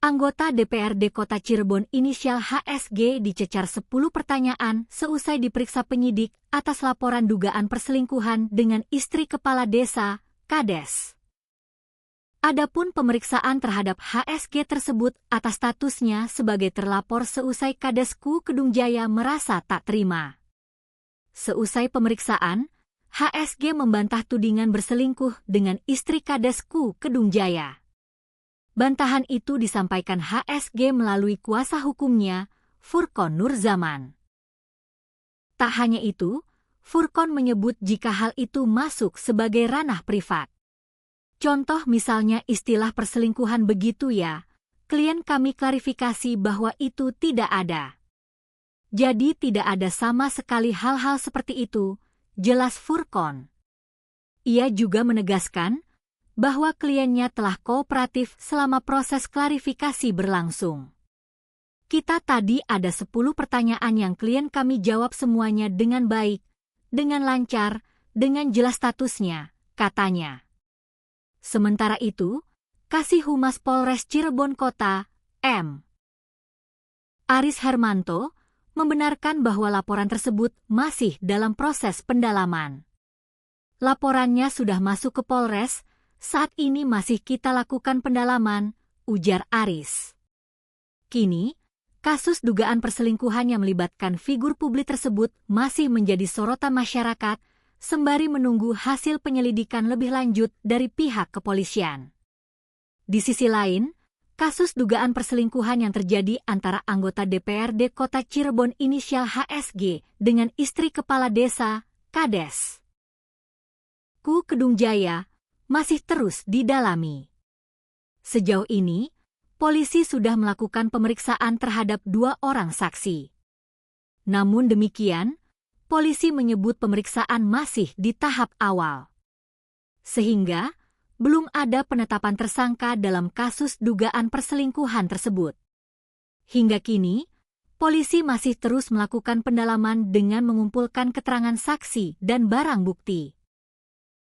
Anggota DPRD Kota Cirebon inisial HSG dicecar 10 pertanyaan seusai diperiksa penyidik atas laporan dugaan perselingkuhan dengan istri kepala desa, Kades. Adapun pemeriksaan terhadap HSG tersebut atas statusnya sebagai terlapor seusai Kadesku Kedung Jaya merasa tak terima. Seusai pemeriksaan, HSG membantah tudingan berselingkuh dengan istri Kadesku Kedung Jaya. Bantahan itu disampaikan HSG melalui kuasa hukumnya, Furqon Nurzaman. Tak hanya itu, Furqon menyebut jika hal itu masuk sebagai ranah privat. Contoh misalnya istilah perselingkuhan begitu ya, klien kami klarifikasi bahwa itu tidak ada. Jadi tidak ada sama sekali hal-hal seperti itu, jelas Furqon. Ia juga menegaskan bahwa kliennya telah kooperatif selama proses klarifikasi berlangsung. Kita tadi ada 10 pertanyaan yang klien kami jawab semuanya dengan baik, dengan lancar, dengan jelas statusnya, katanya. Sementara itu, Kasih Humas Polres Cirebon Kota, M. Aris Hermanto, membenarkan bahwa laporan tersebut masih dalam proses pendalaman. Laporannya sudah masuk ke Polres, saat ini masih kita lakukan pendalaman, ujar Aris. Kini, kasus dugaan perselingkuhan yang melibatkan figur publik tersebut masih menjadi sorotan masyarakat, sembari menunggu hasil penyelidikan lebih lanjut dari pihak kepolisian. Di sisi lain, kasus dugaan perselingkuhan yang terjadi antara anggota DPRD Kota Cirebon inisial HSG dengan istri kepala desa, Kades Kedung Jaya, masih terus didalami. Sejauh ini, polisi sudah melakukan pemeriksaan terhadap 2 orang saksi. Namun demikian, polisi menyebut pemeriksaan masih di tahap awal. Sehingga, belum ada penetapan tersangka dalam kasus dugaan perselingkuhan tersebut. Hingga kini, polisi masih terus melakukan pendalaman dengan mengumpulkan keterangan saksi dan barang bukti.